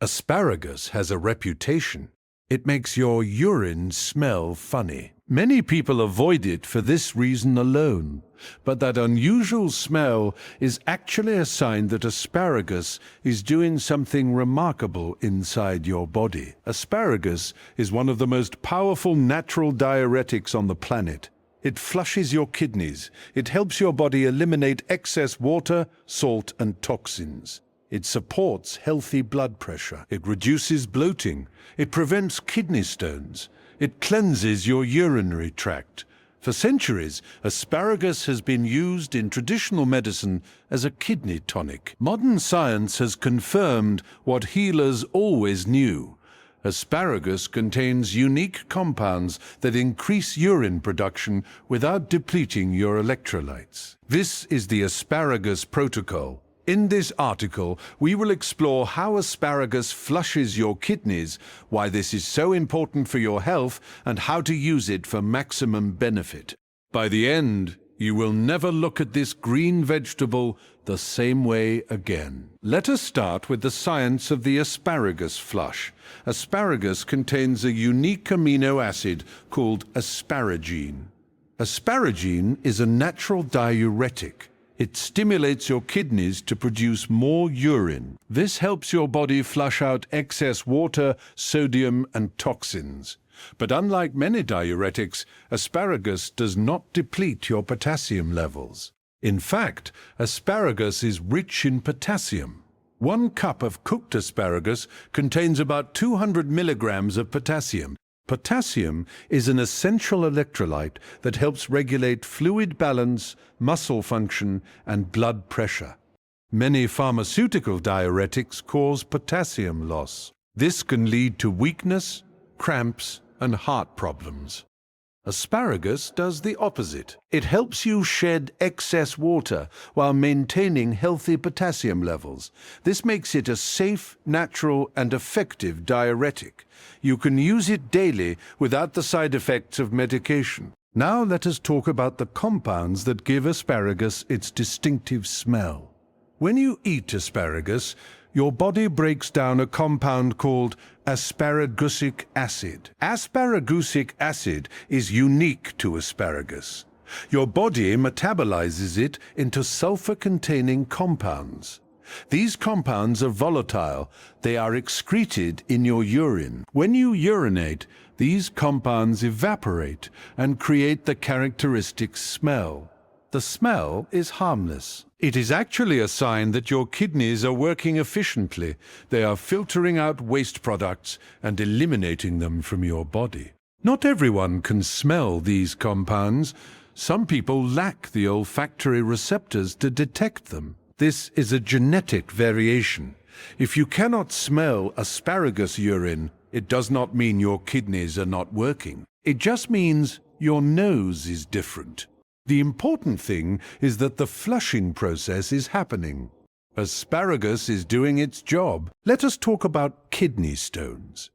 Asparagus has a reputation. It makes your urine smell funny. Many people avoid it for this reason alone, but that unusual smell is actually a sign that asparagus is doing something remarkable inside your body. Asparagus is one of the most powerful natural diuretics on the planet. It flushes your kidneys. It helps your body eliminate excess water, salt, and toxins. It supports healthy blood pressure. It reduces bloating. It prevents kidney stones. It cleanses your urinary tract. For centuries, asparagus has been used in traditional medicine as a kidney tonic. Modern science has confirmed what healers always knew. Asparagus contains unique compounds that increase urine production without depleting your electrolytes. This is the asparagus protocol. In this article, we will explore how asparagus flushes your kidneys, why this is so important for your health, and how to use it for maximum benefit. By the end, you will never look at this green vegetable the same way again. Let us start with the science of the asparagus flush. Asparagus contains a unique amino acid called asparagine. Asparagine is a natural diuretic. It stimulates your kidneys to produce more urine. This helps your body flush out excess water, sodium, and toxins. But unlike many diuretics, asparagus does not deplete your potassium levels. In fact, asparagus is rich in potassium. 1 cup of cooked asparagus contains about 200 milligrams of potassium. Potassium is an essential electrolyte that helps regulate fluid balance, muscle function, and blood pressure. Many pharmaceutical diuretics cause potassium loss. This can lead to weakness, cramps, and heart problems. Asparagus does the opposite. It helps you shed excess water while maintaining healthy potassium levels. This makes it a safe, natural, and effective diuretic. You can use it daily without the side effects of medication. Now let us talk about the compounds that give asparagus its distinctive smell. When you eat asparagus, your body breaks down a compound called asparagusic acid. Asparagusic acid is unique to asparagus. Your body metabolizes it into sulfur-containing compounds. These compounds are volatile. They are excreted in your urine. When you urinate, these compounds evaporate and create the characteristic smell. The smell is harmless. It is actually a sign that your kidneys are working efficiently. They are filtering out waste products and eliminating them from your body. Not everyone can smell these compounds. Some people lack the olfactory receptors to detect them. This is a genetic variation. If you cannot smell asparagus urine, it does not mean your kidneys are not working. It just means your nose is different. The important thing is that the flushing process is happening. Asparagus is doing its job. Let us talk about kidney stones.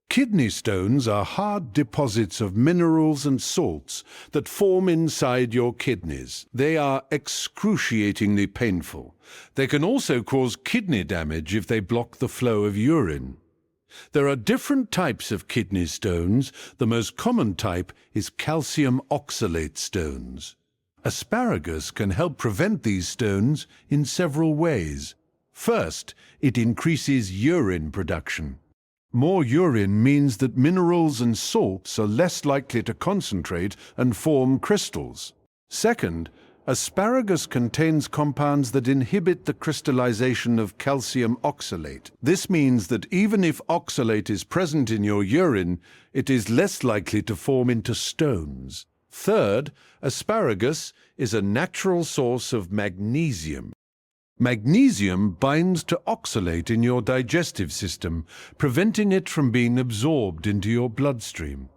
Kidney stones are hard deposits of minerals and salts that form inside your kidneys. They are excruciatingly painful. They can also cause kidney damage if they block the flow of urine. There are different types of kidney stones. The most common type is calcium oxalate stones. Asparagus can help prevent these stones in several ways. First, it increases urine production. More urine means that minerals and salts are less likely to concentrate and form crystals. Second, asparagus contains compounds that inhibit the crystallization of calcium oxalate. This means that even if oxalate is present in your urine, it is less likely to form into stones. Third, asparagus is a natural source of magnesium. Magnesium binds to oxalate in your digestive system, preventing it from being absorbed into your bloodstream.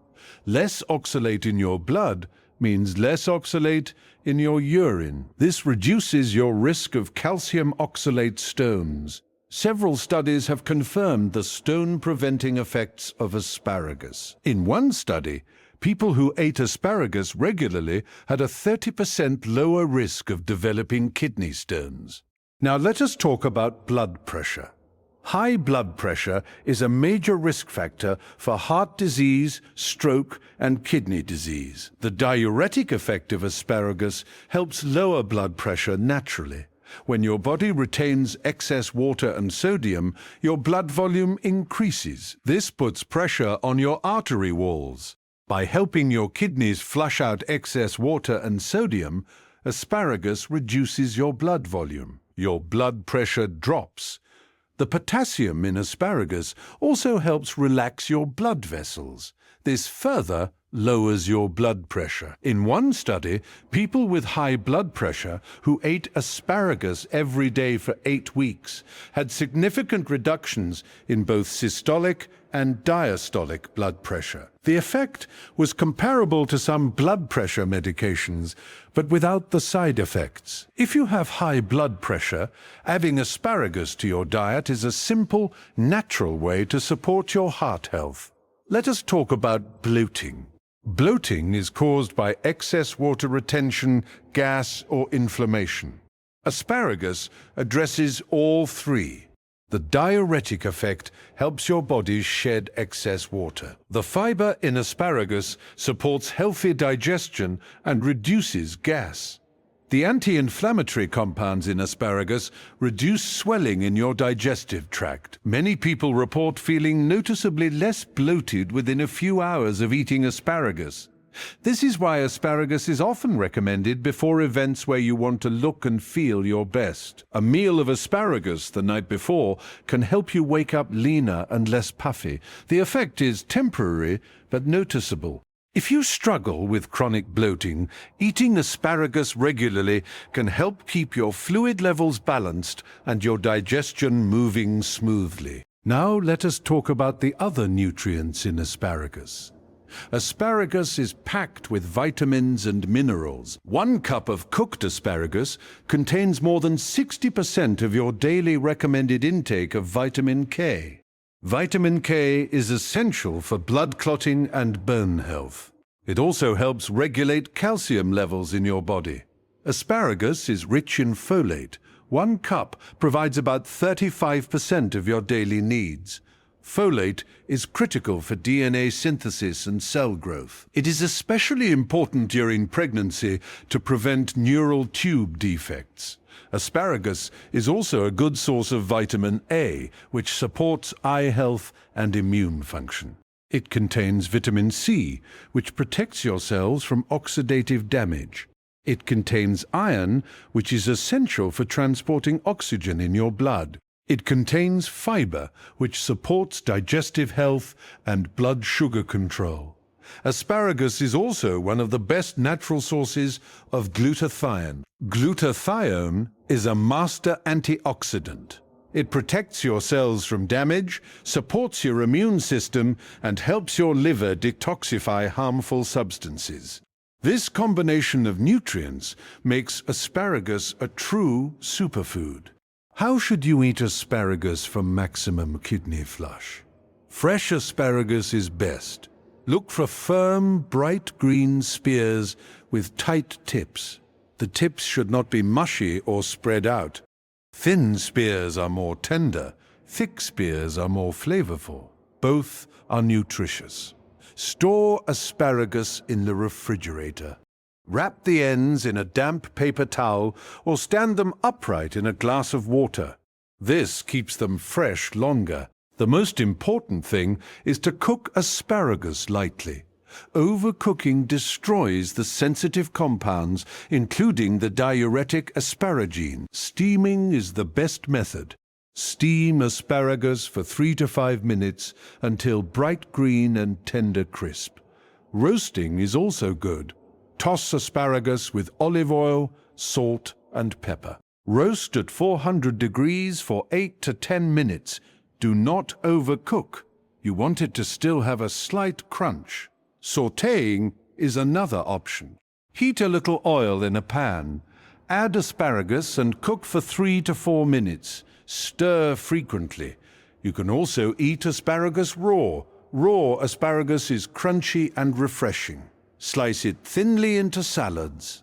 Less oxalate in your blood means less oxalate in your urine. This reduces your risk of calcium oxalate stones. Several studies have confirmed the stone-preventing effects of asparagus. In one study, people who ate asparagus regularly had a 30% lower risk of developing kidney stones. Now let us talk about blood pressure. High blood pressure is a major risk factor for heart disease, stroke, and kidney disease. The diuretic effect of asparagus helps lower blood pressure naturally. When your body retains excess water and sodium, your blood volume increases. This puts pressure on your artery walls. By helping your kidneys flush out excess water and sodium, asparagus reduces your blood volume. Your blood pressure drops. The potassium in asparagus also helps relax your blood vessels. This further lowers your blood pressure. In one study, people with high blood pressure who ate asparagus every day for 8 weeks had significant reductions in both systolic and diastolic blood pressure. The effect was comparable to some blood pressure medications, but without the side effects. If you have high blood pressure, adding asparagus to your diet is a simple, natural way to support your heart health. Let us talk about bloating. Bloating is caused by excess water retention, gas, or inflammation. Asparagus addresses all three. The diuretic effect helps your body shed excess water. The fiber in asparagus supports healthy digestion and reduces gas. The anti-inflammatory compounds in asparagus reduce swelling in your digestive tract. Many people report feeling noticeably less bloated within a few hours of eating asparagus. This is why asparagus is often recommended before events where you want to look and feel your best. A meal of asparagus the night before can help you wake up leaner and less puffy. The effect is temporary but noticeable. If you struggle with chronic bloating, eating asparagus regularly can help keep your fluid levels balanced and your digestion moving smoothly. Now let us talk about the other nutrients in asparagus. Asparagus is packed with vitamins and minerals. 1 cup of cooked asparagus contains more than 60% of your daily recommended intake of vitamin K. Vitamin K is essential for blood clotting and bone health. It also helps regulate calcium levels in your body. Asparagus is rich in folate. 1 cup provides about 35% of your daily needs. Folate is critical for DNA synthesis and cell growth. It is especially important during pregnancy to prevent neural tube defects. Asparagus is also a good source of vitamin A, which supports eye health and immune function. It contains vitamin C, which protects your cells from oxidative damage. It contains iron, which is essential for transporting oxygen in your blood. It contains fiber, which supports digestive health and blood sugar control. Asparagus is also one of the best natural sources of glutathione. Glutathione is a master antioxidant. It protects your cells from damage, supports your immune system, and helps your liver detoxify harmful substances. This combination of nutrients makes asparagus a true superfood. How should you eat asparagus for maximum kidney flush? Fresh asparagus is best. Look for firm, bright green spears with tight tips. The tips should not be mushy or spread out. Thin spears are more tender. Thick spears are more flavorful. Both are nutritious. Store asparagus in the refrigerator. Wrap the ends in a damp paper towel or stand them upright in a glass of water. This keeps them fresh longer. The most important thing is to cook asparagus lightly. Overcooking destroys the sensitive compounds, including the diuretic asparagine. Steaming is the best method. Steam asparagus for 3 to 5 minutes until bright green and tender crisp. Roasting is also good. Toss asparagus with olive oil, salt, and pepper. Roast at 400 degrees for 8 to 10 minutes. Do not overcook. You want it to still have a slight crunch. Sautéing is another option. Heat a little oil in a pan. Add asparagus and cook for 3 to 4 minutes. Stir frequently. You can also eat asparagus raw. Raw asparagus is crunchy and refreshing. Slice it thinly into salads.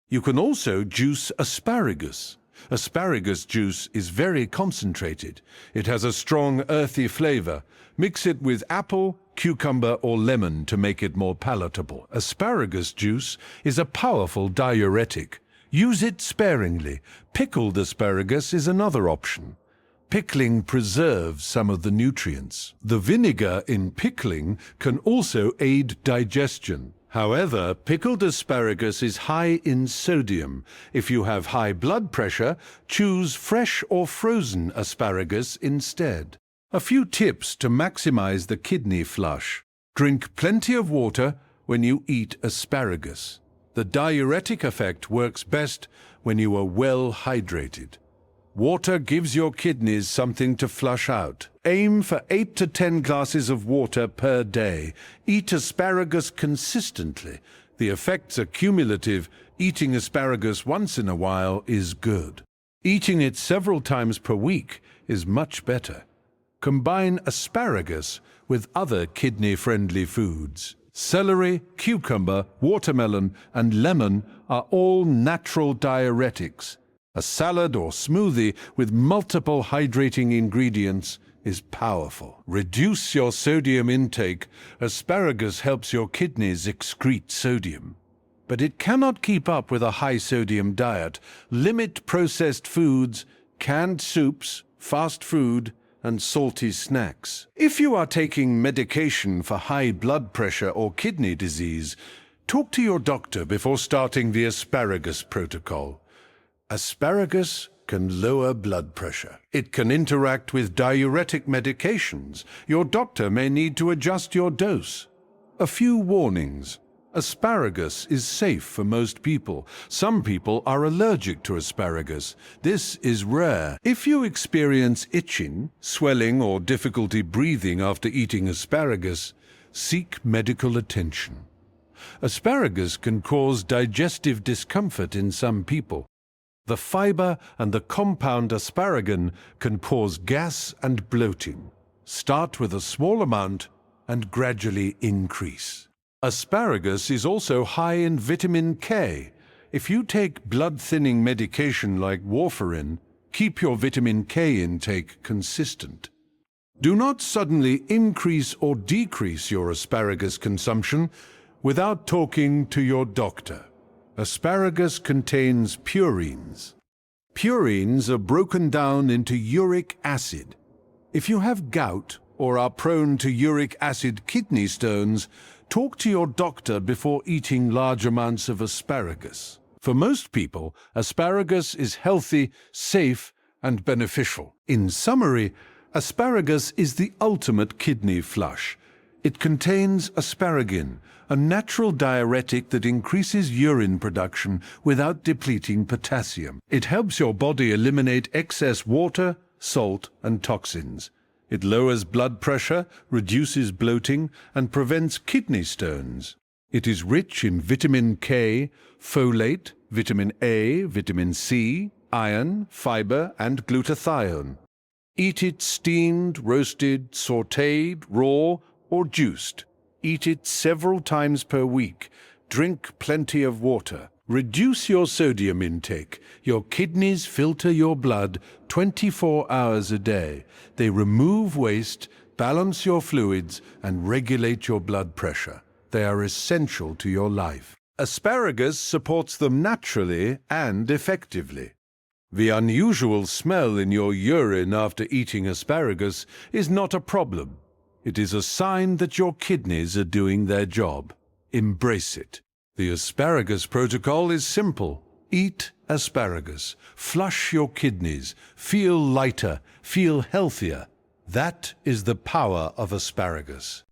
You can also juice asparagus. Asparagus juice is very concentrated. It has a strong earthy flavor. Mix it with apple, cucumber or lemon to make it more palatable. Asparagus juice is a powerful diuretic. Use it sparingly. Pickled asparagus is another option. Pickling preserves some of the nutrients. The vinegar in pickling can also aid digestion. However, pickled asparagus is high in sodium. If you have high blood pressure, choose fresh or frozen asparagus instead. A few tips to maximize the kidney flush. Drink plenty of water when you eat asparagus. The diuretic effect works best when you are well hydrated. Water gives your kidneys something to flush out. Aim for 8 to 10 glasses of water per day. Eat asparagus consistently. The effects are cumulative. Eating asparagus once in a while is good. Eating it several times per week is much better. Combine asparagus with other kidney-friendly foods. Celery, cucumber, watermelon, and lemon are all natural diuretics. A salad or smoothie with multiple hydrating ingredients is powerful. Reduce your sodium intake. Asparagus helps your kidneys excrete sodium. But it cannot keep up with a high-sodium diet. Limit processed foods, canned soups, fast food, and salty snacks. If you are taking medication for high blood pressure or kidney disease, talk to your doctor before starting the asparagus protocol. Asparagus can lower blood pressure. It can interact with diuretic medications. Your doctor may need to adjust your dose. A few warnings. Asparagus is safe for most people. Some people are allergic to asparagus. This is rare. If you experience itching, swelling, or difficulty breathing after eating asparagus, seek medical attention. Asparagus can cause digestive discomfort in some people. The fiber and the compound asparagon can cause gas and bloating. Start with a small amount and gradually increase. Asparagus is also high in vitamin K. If you take blood-thinning medication like warfarin, keep your vitamin K intake consistent. Do not suddenly increase or decrease your asparagus consumption without talking to your doctor. Asparagus contains purines. Purines are broken down into uric acid. If you have gout or are prone to uric acid kidney stones, talk to your doctor before eating large amounts of asparagus. For most people, asparagus is healthy, safe, and beneficial. In summary, asparagus is the ultimate kidney flush. It contains asparagine, a natural diuretic that increases urine production without depleting potassium. It helps your body eliminate excess water, salt, and toxins. It lowers blood pressure, reduces bloating, and prevents kidney stones. It is rich in vitamin K, folate, vitamin A, vitamin C, iron, fiber, and glutathione. Eat it steamed, roasted, sautéed, raw, or juiced. Eat it several times per week. Drink plenty of water. Reduce your sodium intake. Your kidneys filter your blood 24 hours a day. They remove waste, balance your fluids, and regulate your blood pressure. They are essential to your life. Asparagus supports them naturally and effectively. The unusual smell in your urine after eating asparagus is not a problem. It is a sign that your kidneys are doing their job. Embrace it. The asparagus protocol is simple. Eat asparagus. Flush your kidneys. Feel lighter. Feel healthier. That is the power of asparagus.